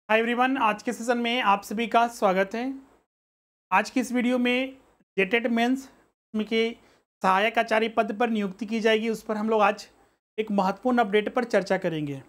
Hi everyone, आज के session में आप सभी का स्वागत है। आज की इस वीडियो में जेटेट मेंस में के सहायक आचार्य पद पर नियुक्ति की जाएगी, उस पर हम लोग आज एक महत्वपूर्ण अपडेट पर चर्चा करेंगे।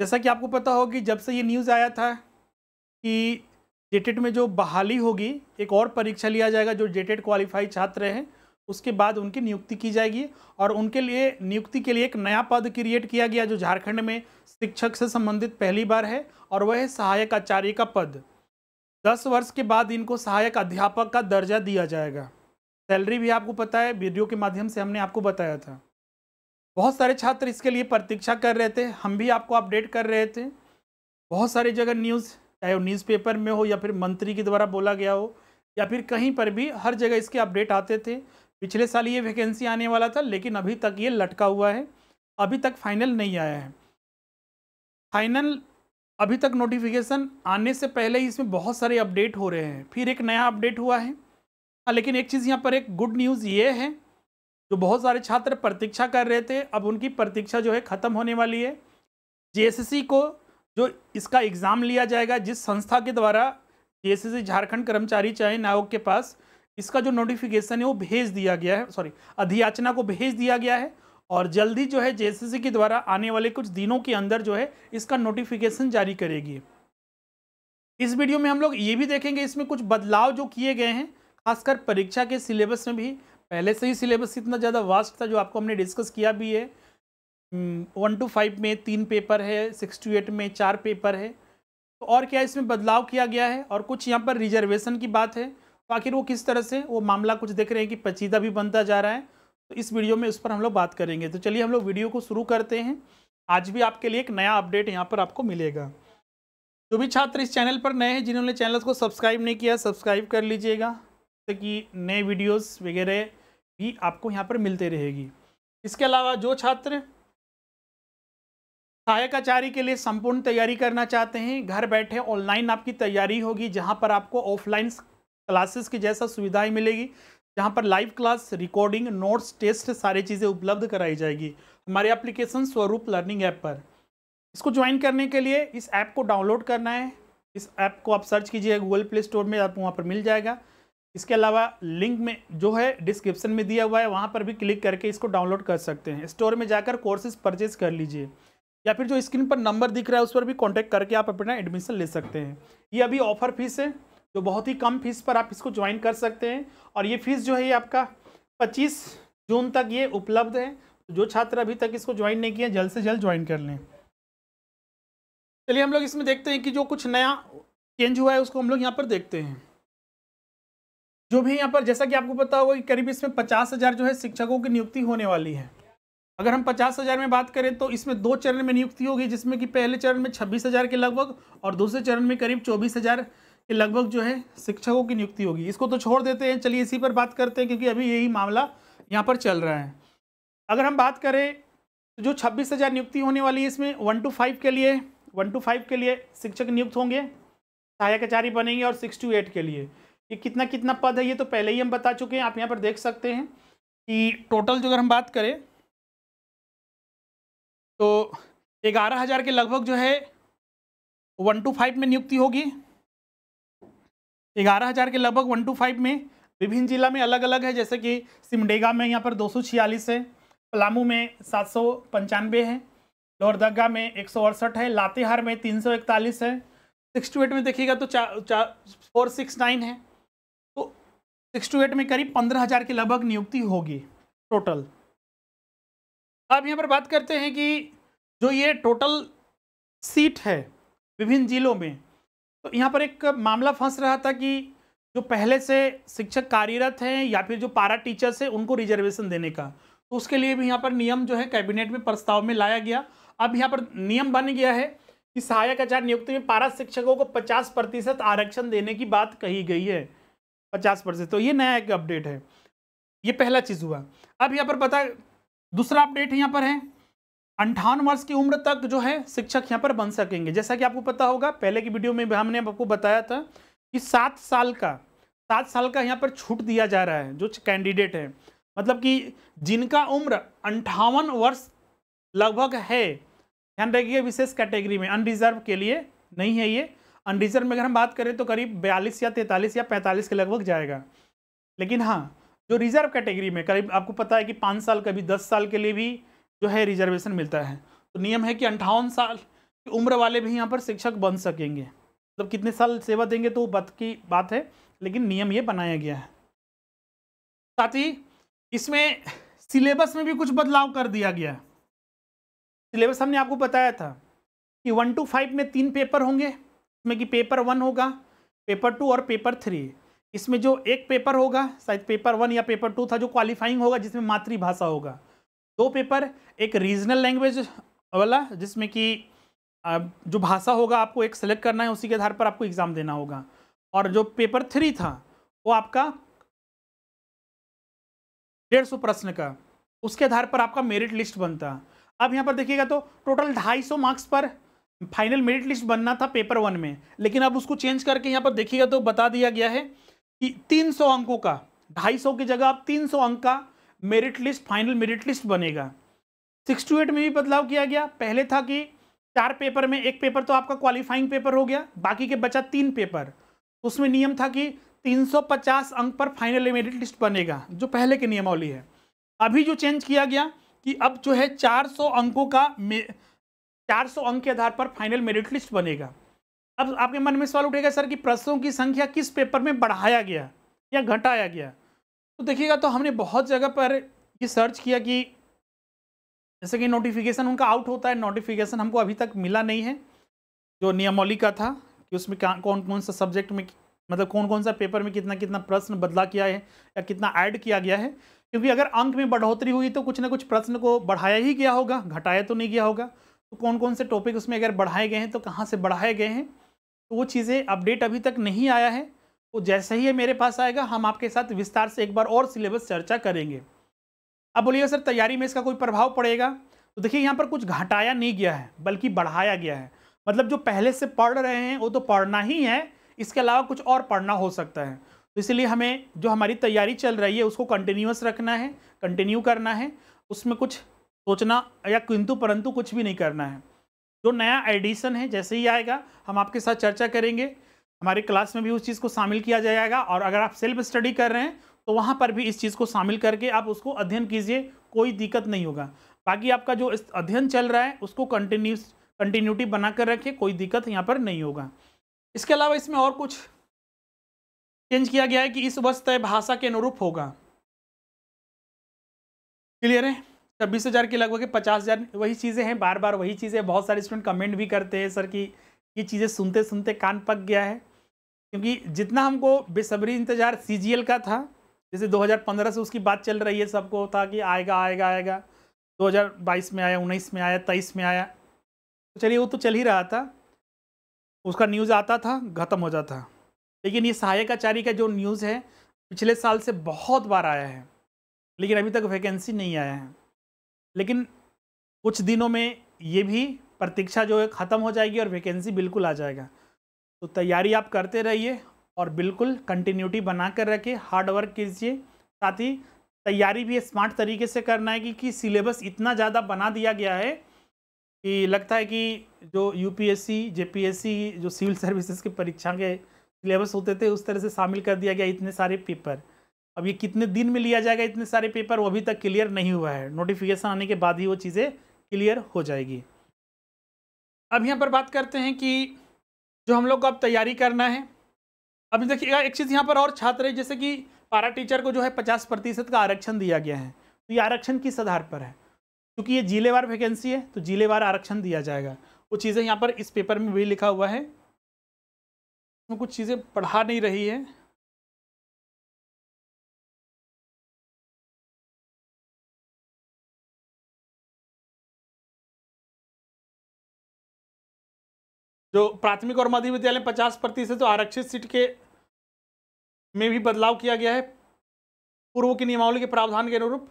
जैसा कि आपको पता होगी, जब से ये न्यूज़ आया था कि जेटेट में जो बहाली होगी, एक और परीक्षा लिया जाएगा, जो जेटेट क्वालिफाई छात्र हैं उसके बाद उनकी नियुक्ति की जाएगी और उनके लिए नियुक्ति के लिए एक नया पद क्रिएट किया गया जो झारखंड में शिक्षक से संबंधित पहली बार है, और वह है सहायक आचार्य का पद। 10 वर्ष के बाद इनको सहायक अध्यापक का दर्जा दिया जाएगा। सैलरी भी आपको पता है, वीडियो के माध्यम से हमने आपको बताया था। बहुत सारे छात्र इसके लिए प्रतीक्षा कर रहे थे, हम भी आपको अपडेट कर रहे थे। बहुत सारी जगह न्यूज़, चाहे वो न्यूज़पेपर में हो या फिर मंत्री के द्वारा बोला गया हो या फिर कहीं पर भी, हर जगह इसके अपडेट आते थे। पिछले साल ये वैकेंसी आने वाला था, लेकिन अभी तक ये लटका हुआ है, अभी तक फाइनल नहीं आया है। फाइनल अभी तक नोटिफिकेशन आने से पहले ही इसमें बहुत सारे अपडेट हो रहे हैं। फिर एक नया अपडेट हुआ है। हाँ, लेकिन एक चीज़ यहाँ पर एक गुड न्यूज़ ये है, जो बहुत सारे छात्र प्रतीक्षा कर रहे थे, अब उनकी प्रतीक्षा जो है ख़त्म होने वाली है। जेएसएससी को जो इसका एग्ज़ाम लिया जाएगा, जिस संस्था के द्वारा जेएसएससी झारखंड कर्मचारी चयन आयोग के पास इसका जो नोटिफिकेशन है वो भेज दिया गया है, अधियाचना को भेज दिया गया है, और जल्दी जो है जेएसएससी के द्वारा आने वाले कुछ दिनों के अंदर जो है इसका नोटिफिकेशन जारी करेगी। इस वीडियो में हम लोग ये भी देखेंगे इसमें कुछ बदलाव जो किए गए हैं, खासकर परीक्षा के सिलेबस में भी। पहले से ही सिलेबस इतना ज़्यादा वास्ट था, जो आपको हमने डिस्कस किया भी है। 1 to 5 में 3 पेपर है, 6 to 8 में 4 पेपर है। तो और क्या इसमें बदलाव किया गया है, और कुछ यहाँ पर रिजर्वेशन की बात है, तो आखिर वो किस तरह से वो मामला कुछ देख रहे हैं कि पेचीदा भी बनता जा रहा है, तो इस वीडियो में उस पर हम लोग बात करेंगे। तो चलिए हम लोग वीडियो को शुरू करते हैं। आज भी आपके लिए एक नया अपडेट यहाँ पर आपको मिलेगा। जो भी छात्र इस चैनल पर नए हैं, जिन्होंने चैनल को सब्सक्राइब नहीं किया, सब्सक्राइब कर लीजिएगा, ताकि नए वीडियोस वगैरह भी आपको यहाँ पर मिलते रहेगी। इसके अलावा जो छात्र सहायक आचार्य के लिए संपूर्ण तैयारी करना चाहते हैं, घर बैठे ऑनलाइन आपकी तैयारी होगी, जहाँ पर आपको ऑफलाइन क्लासेस की जैसा सुविधाएं मिलेगी, जहाँ पर live class, recording, notes, test, सारी चीज़ें उपलब्ध कराई जाएगी हमारे एप्लीकेशन स्वरूप लर्निंग ऐप पर। इसको ज्वाइन करने के लिए इस ऐप को डाउनलोड करना है। इस ऐप को आप सर्च कीजिए गूगल प्ले स्टोर में, आपको वहाँ पर मिल जाएगा। इसके अलावा लिंक में जो है डिस्क्रिप्शन में दिया हुआ है, वहाँ पर भी क्लिक करके इसको डाउनलोड कर सकते हैं। स्टोर में जाकर कोर्सेज परचेज कर लीजिए, या फिर जो स्क्रीन पर नंबर दिख रहा है उस पर भी कॉन्टैक्ट करके आप अपना एडमिशन ले सकते हैं। ये अभी ऑफर फीस है, जो बहुत ही कम फीस पर आप इसको ज्वाइन कर सकते हैं, और ये फीस जो है ये आपका 25 जून तक ये उपलब्ध है। जो छात्र अभी तक इसको ज्वाइन नहीं किए, जल्द से जल्द ज्वाइन कर लें। चलिए हम लोग इसमें देखते हैं कि जो कुछ नया चेंज हुआ है उसको हम लोग यहाँ पर देखते हैं। जो भी यहाँ पर, जैसा कि आपको पता होगा कि करीब इसमें 50,000 जो है शिक्षकों की नियुक्ति होने वाली है। अगर हम 50,000 में बात करें तो इसमें 2 चरण में नियुक्ति होगी, जिसमें कि पहले चरण में 26,000 के लगभग और दूसरे चरण में करीब 24,000 के लगभग जो है शिक्षकों की नियुक्ति होगी। इसको तो छोड़ देते हैं, चलिए इसी पर बात करते हैं, क्योंकि अभी यही मामला यहाँ पर चल रहा है। अगर हम बात करें तो जो 26,000 नियुक्ति होने वाली है, इसमें 1 to 5 के लिए शिक्षक नियुक्त होंगे, सहायक आचार्य बनेंगे, और 6 to 8 के लिए ये कितना कितना पद है ये तो पहले ही हम बता चुके हैं। आप यहाँ पर देख सकते हैं कि टोटल जो अगर हम बात करें तो 11,000 के लगभग जो है 1 to 5 में नियुक्ति होगी। 11,000 के लगभग 1 to 5 में विभिन्न जिला में अलग अलग है, जैसे कि सिमडेगा में यहाँ पर 246 है, पलामू में 795 है, लोहरदगा में 168 है, लातेहार में 341 है, 6 to 8 में देखिएगा तो 469 है। तो 6 to 8 में करीब 15,000 के लगभग नियुक्ति होगी टोटल। अब यहाँ पर बात करते हैं कि जो ये टोटल सीट है विभिन्न जिलों में, तो यहाँ पर एक मामला फंस रहा था कि जो पहले से शिक्षक कार्यरत हैं या फिर जो पारा टीचर्स हैं उनको रिजर्वेशन देने का, तो उसके लिए भी यहाँ पर नियम जो है कैबिनेट में प्रस्ताव में लाया गया। अब यहाँ पर नियम बन गया है कि सहायक आचार्य नियुक्ति में पारा शिक्षकों को 50% आरक्षण देने की बात कही गई है, 50%। तो ये नया एक अपडेट है, ये पहला चीज़ हुआ। अब यहाँ पर पता दूसरा अपडेट यहाँ पर है, 58 वर्ष की उम्र तक जो है शिक्षक यहाँ पर बन सकेंगे। जैसा कि आपको पता होगा, पहले की वीडियो में हमने आपको बताया था कि 7 साल का यहाँ पर छूट दिया जा रहा है जो कैंडिडेट है, मतलब कि जिनका उम्र 58 वर्ष लगभग है, ध्यान रखिए, विशेष कैटेगरी में अनरिजर्व के लिए नहीं है ये। अनरिजर्व में अगर हम बात करें तो करीब 42 या 43 या 45 के लगभग जाएगा। लेकिन हाँ, जो रिजर्व कैटेगरी में करीब आपको पता है कि 5 साल कभी 10 साल के लिए भी जो है रिजर्वेशन मिलता है। तो नियम है कि 58 साल की उम्र वाले भी यहाँ पर शिक्षक बन सकेंगे। मतलब कितने साल सेवा देंगे तो बात की बात है, लेकिन नियम ये बनाया गया है। साथ ही इसमें सिलेबस में भी कुछ बदलाव कर दिया गया है। सिलेबस हमने आपको बताया था कि 1 to 5 में 3 पेपर होंगे, इसमें कि पेपर 1 होगा, पेपर 2 और पेपर 3। इसमें जो एक पेपर होगा, शायद पेपर 1 या पेपर 2 था, जो क्वालिफाइंग होगा, जिसमें मातृभाषा होगा। 2 पेपर, एक रीजनल लैंग्वेज वाला जिसमें कि जो भाषा होगा आपको एक सेलेक्ट करना है, उसी के आधार पर आपको एग्जाम देना होगा। और जो पेपर 3 था वो आपका 150 प्रश्न का, उसके आधार पर आपका मेरिट लिस्ट बनता। अब यहाँ पर देखिएगा तो टोटल 250 मार्क्स पर फाइनल मेरिट लिस्ट बनना था पेपर 1 में, लेकिन अब उसको चेंज करके यहाँ पर देखिएगा तो बता दिया गया है कि 300 अंकों का, 250 की जगह अब 300 अंक का merit list, final merit list बनेगा। 6 to 8 में भी बदलाव किया गया। पहले था कि 4 पेपर में एक पेपर तो आपका क्वालिफाइंग पेपर हो गया, बाकी के बचा 3 पेपर। उसमें नियम था कि 350 अंक पर फाइनल मेरिट लिस्ट बनेगा, जो पहले की नियमावली है। अभी जो चेंज किया गया कि अब जो है 400 अंकों का 400 अंक के आधार पर फाइनल मेरिट लिस्ट बनेगा। अब आपके मन में सवाल उठेगा सर कि प्रश्नों की संख्या किस पेपर में बढ़ाया गया या घटाया गया। तो देखिएगा तो हमने बहुत जगह पर ये सर्च किया कि जैसे कि नोटिफिकेशन उनका आउट होता है, नोटिफिकेशन हमको अभी तक मिला नहीं है जो नियमावली का था कि उसमें कौन कौन सा सब्जेक्ट में, मतलब कौन कौन सा पेपर में कितना कितना प्रश्न बदला किया है या कितना ऐड किया गया है। क्योंकि अगर अंक में बढ़ोतरी हुई तो कुछ ना कुछ प्रश्न को बढ़ाया ही गया होगा, घटाया तो नहीं गया होगा। तो कौन कौन से टॉपिक उसमें अगर बढ़ाए गए हैं तो कहाँ से बढ़ाए गए हैं, तो वो चीज़ें अपडेट अभी तक नहीं आया है। तो जैसे ही ये मेरे पास आएगा हम आपके साथ विस्तार से एक बार और सिलेबस चर्चा करेंगे। अब बोलिएगा सर तैयारी में इसका कोई प्रभाव पड़ेगा, तो देखिए यहाँ पर कुछ घटाया नहीं गया है बल्कि बढ़ाया गया है। मतलब जो पहले से पढ़ रहे हैं वो तो पढ़ना ही है, इसके अलावा कुछ और पढ़ना हो सकता है। तो इसलिए हमें जो हमारी तैयारी चल रही है उसको कंटिन्यूअस रखना है, कंटिन्यू करना है, उसमें कुछ सोचना या किंतु परंतु कुछ भी नहीं करना है। जो नया एडिशन है जैसे ही आएगा हम आपके साथ चर्चा करेंगे, हमारे क्लास में भी उस चीज़ को शामिल किया जाएगा। और अगर आप सेल्फ स्टडी कर रहे हैं तो वहाँ पर भी इस चीज़ को शामिल करके आप उसको अध्ययन कीजिए, कोई दिक्कत नहीं होगा। बाकी आपका जो अध्ययन चल रहा है उसको कंटिन्यूटी बनाकर रखिए, कोई दिक्कत यहाँ पर नहीं होगा। इसके अलावा इसमें और कुछ चेंज किया गया है कि इस वर्ष तय भाषा के अनुरूप होगा। क्लियर है? 26,000 के लगभग 50,000 वही चीज़ें हैं, बार बार वही चीज़ें। बहुत सारे स्टूडेंट कमेंट भी करते हैं सर कि ये चीज़ें सुनते सुनते कान पक गया है। क्योंकि जितना हमको बेसब्री इंतजार CGL का था, जैसे 2015 से उसकी बात चल रही है, सबको था कि आएगा आएगा आएगा, 2022 में आया, 19 में आया, 23 में आया। तो चलिए वो तो चल ही रहा था, उसका न्यूज़ आता था, ख़त्म हो जाता। लेकिन ये सहायक आचार्य का जो न्यूज़ है पिछले साल से बहुत बार आया है, लेकिन अभी तक वैकेंसी नहीं आया है। लेकिन कुछ दिनों में ये भी प्रतीक्षा जो है ख़त्म हो जाएगी और वैकेंसी बिल्कुल आ जाएगा। तो तैयारी आप करते रहिए और बिल्कुल कंटिन्यूटी बना कर रखिए, हार्ड वर्क कीजिए। साथ ही तैयारी भी स्मार्ट तरीके से करना है कि सिलेबस इतना ज़्यादा बना दिया गया है कि लगता है कि जो UPSC JPSC जो सिविल सर्विसेज की परीक्षा के सिलेबस होते थे उस तरह से शामिल कर दिया गया इतने सारे पेपर। अब ये कितने दिन में लिया जाएगा इतने सारे पेपर, वो अभी तक क्लियर नहीं हुआ है। नोटिफिकेशन आने के बाद ही वो चीज़ें क्लियर हो जाएगी। अब यहाँ पर बात करते हैं कि जो हम लोग को अब तैयारी करना है। अभी देखिएगा एक चीज़ यहाँ पर और छात्र है, जैसे कि पारा टीचर को जो है 50% का आरक्षण दिया गया है। तो ये आरक्षण किस आधार पर है? क्योंकि ये जिलेवार वैकेंसी है तो जिलेवार आरक्षण दिया जाएगा। वो चीज़ें यहाँ पर इस पेपर में भी लिखा हुआ है, उसमें कुछ चीज़ें पढ़ा नहीं रही है। जो प्राथमिक और मध्य विद्यालय 50% तो आरक्षित सीट के में भी बदलाव किया गया है। पूर्व की नियमावली के प्रावधान के अनुरूप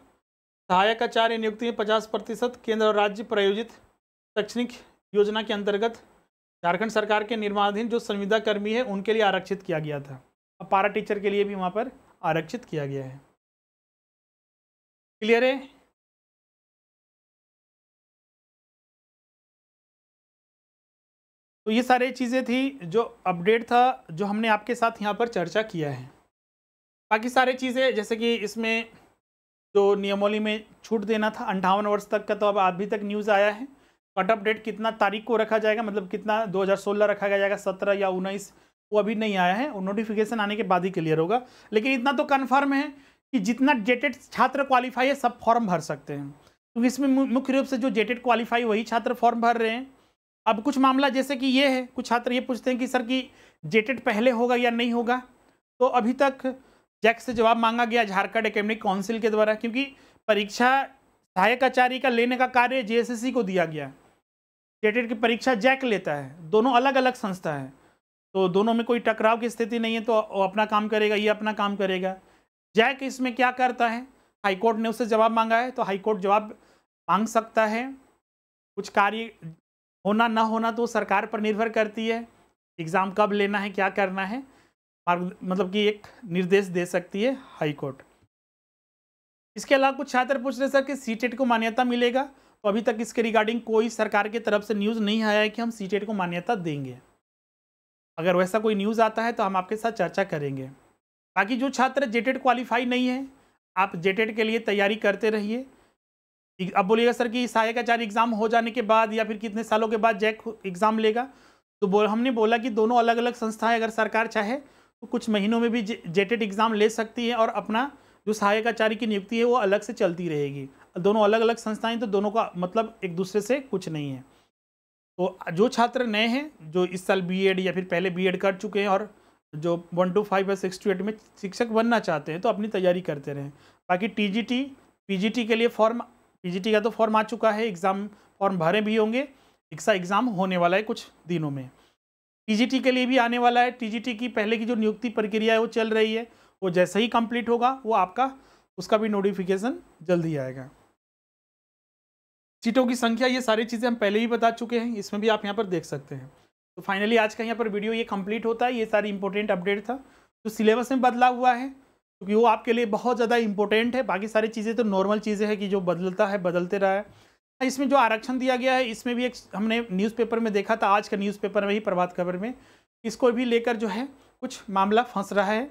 सहायक आचार्य नियुक्ति में 50% केंद्र और राज्य प्रायोजित शैक्षणिक योजना के अंतर्गत झारखंड सरकार के निर्माणाधीन जो संविदा कर्मी है उनके लिए आरक्षित किया गया था। अब पारा टीचर के लिए भी वहाँ पर आरक्षित किया गया है। क्लियर है? तो ये सारी चीज़ें थी जो अपडेट था, जो हमने आपके साथ यहाँ पर चर्चा किया है। बाकी सारी चीज़ें जैसे कि इसमें जो नियमावली में छूट देना था 58 वर्ष तक का, तो अब अभी तक न्यूज़ आया है। कट ऑफ डेट कितना तारीख को रखा जाएगा, मतलब कितना 2016 रखा जाएगा, 17 या 19, वो अभी नहीं आया है। नोटिफिकेशन आने के बाद ही क्लियर होगा। लेकिन इतना तो कन्फर्म है कि जितना जेटेड छात्र क्वालिफाई है सब फॉर्म भर सकते हैं, क्योंकि इसमें मुख्य रूप से जो जेटेड क्वालिफाई वही छात्र फॉर्म भर रहे हैं। अब कुछ मामला जैसे कि ये है, कुछ छात्र ये पूछते हैं कि सर कि जेटेड पहले होगा या नहीं होगा, तो अभी तक जैक से जवाब मांगा गया झारखंड एकेडमिक काउंसिल के द्वारा, क्योंकि परीक्षा सहायक आचार्य का लेने का कार्य जेएसएससी को दिया गया। जेटेड की परीक्षा जैक लेता है, दोनों अलग अलग संस्था है, तो दोनों में कोई टकराव की स्थिति नहीं है, तो वो अपना काम करेगा, ये अपना काम करेगा। जैक इसमें क्या करता है, हाईकोर्ट ने उससे जवाब मांगा है, तो हाईकोर्ट जवाब मांग सकता है। कुछ कार्य होना ना होना तो सरकार पर निर्भर करती है, एग्ज़ाम कब लेना है, क्या करना है, मतलब कि एक निर्देश दे सकती है हाई कोर्ट। इसके अलावा कुछ छात्र पूछ रहे सर कि सीटेट को मान्यता मिलेगा, तो अभी तक इसके रिगार्डिंग कोई सरकार की तरफ से न्यूज़ नहीं आया है कि हम सीटेट को मान्यता देंगे। अगर वैसा कोई न्यूज़ आता है तो हम आपके साथ चर्चा करेंगे। बाकी जो छात्र जेटेट क्वालिफाई नहीं है, आप जेटेट के लिए तैयारी करते रहिए। अब बोलिएगा सर कि सहायक आचार्य एग्ज़ाम हो जाने के बाद या फिर कितने सालों के बाद जैक एग्ज़ाम लेगा, तो हमने बोला कि दोनों अलग अलग संस्थाएं, अगर सरकार चाहे तो कुछ महीनों में भी जेटेट एग्ज़ाम ले सकती है और अपना जो सहायक आचार्य की नियुक्ति है वो अलग से चलती रहेगी। दोनों अलग अलग संस्थाएं, तो दोनों का मतलब एक दूसरे से कुछ नहीं है। तो जो छात्र नए हैं, जो इस साल बीएड या फिर पहले बीएड कर चुके हैं और जो 1 to 5 या 6 to 8 में शिक्षक बनना चाहते हैं, तो अपनी तैयारी करते रहें। बाकी टीजीटी पीजीटी के लिए फॉर्म, पीजीटी का तो फॉर्म आ चुका है, एग्ज़ाम फॉर्म भरे भी होंगे, इसका एग्ज़ाम होने वाला है कुछ दिनों में। टीजीटी के लिए भी आने वाला है। टीजीटी की पहले की जो नियुक्ति प्रक्रिया है वो चल रही है, वो जैसे ही कंप्लीट होगा वो आपका उसका भी नोटिफिकेशन जल्दी आएगा। सीटों की संख्या, ये सारी चीज़ें हम पहले ही बता चुके हैं, इसमें भी आप यहाँ पर देख सकते हैं। तो फाइनली आज का यहाँ पर वीडियो ये कंप्लीट होता है। ये सारी इंपॉर्टेंट अपडेट था। तो सिलेबस में बदलाव हुआ है क्योंकि वो आपके लिए बहुत ज़्यादा इंपॉर्टेंट है। बाकी सारी चीज़ें तो नॉर्मल चीज़ें हैं कि जो बदलता है बदलते रहा है। इसमें जो आरक्षण दिया गया है, इसमें भी एक हमने न्यूज़पेपर में देखा था, आज का न्यूज़पेपर में ही प्रभात खबर में, इसको भी लेकर जो है कुछ मामला फंस रहा है।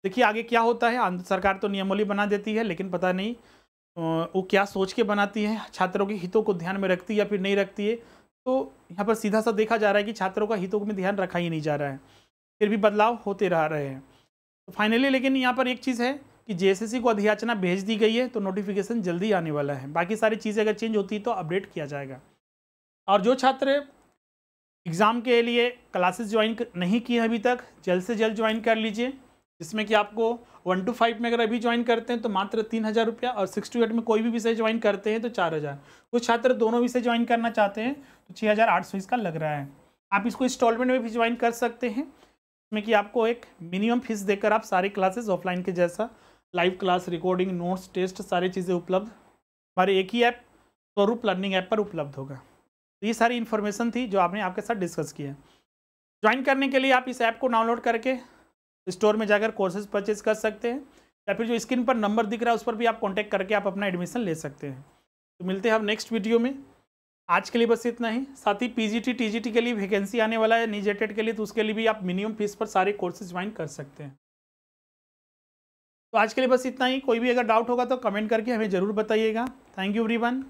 देखिए आगे क्या होता है। सरकार तो नियमावली बना देती है, लेकिन पता नहीं वो क्या सोच के बनाती है, छात्रों के हितों को ध्यान में रखती है या फिर नहीं रखती है। तो यहाँ पर सीधा सा देखा जा रहा है कि छात्रों का हितों में ध्यान रखा ही नहीं जा रहा है, फिर भी बदलाव होते रह रहे हैं। तो फाइनली लेकिन यहाँ पर एक चीज़ है कि जेएसएससी को अधियाचना भेज दी गई है, तो नोटिफिकेशन जल्दी आने वाला है। बाकी सारी चीज़ें अगर चेंज होती तो अपडेट किया जाएगा। और जो छात्र एग्ज़ाम के लिए क्लासेस ज्वाइन नहीं किए अभी तक, जल्द से जल्द ज्वाइन कर लीजिए, जिसमें कि आपको 1 to 5 में अगर अभी ज्वाइन करते हैं तो मात्र 3000 रुपया, और 6 to 8 में कोई भी विषय ज्वाइन करते हैं तो 4000। कुछ छात्र दोनों विषय ज्वाइन करना चाहते हैं तो 6800 इसका लग रहा है। आप इसको इंस्टॉलमेंट में भी ज्वाइन कर सकते हैं, इसमें कि आपको एक मिनिमम फीस देकर आप सारे क्लासेस ऑफलाइन के जैसा live class, recording, notes, test, सारी चीज़ें उपलब्ध हमारे एक ही ऐप स्वरूप लर्निंग ऐप पर उपलब्ध होगा। तो ये सारी इन्फॉर्मेशन थी जो आपने आपके साथ डिस्कस की है। ज्वाइन करने के लिए आप इस ऐप को डाउनलोड करके स्टोर में जाकर कोर्सेज परचेज कर सकते हैं, या फिर जो स्क्रीन पर नंबर दिख रहा है उस पर भी आप कांटेक्ट करके आप अपना एडमिशन ले सकते हैं। तो मिलते हैं हम नेक्स्ट वीडियो में। आज के लिए बस इतना ही। साथ ही पीजीटी टीजीटी के लिए वैकेंसी आने वाला है नीजेटेड के लिए, तो उसके लिए भी आप मिनिमम फीस पर सारे कोर्सेज ज्वाइन कर सकते हैं। तो आज के लिए बस इतना ही। कोई भी अगर डाउट होगा तो कमेंट करके हमें ज़रूर बताइएगा। Thank you everyone.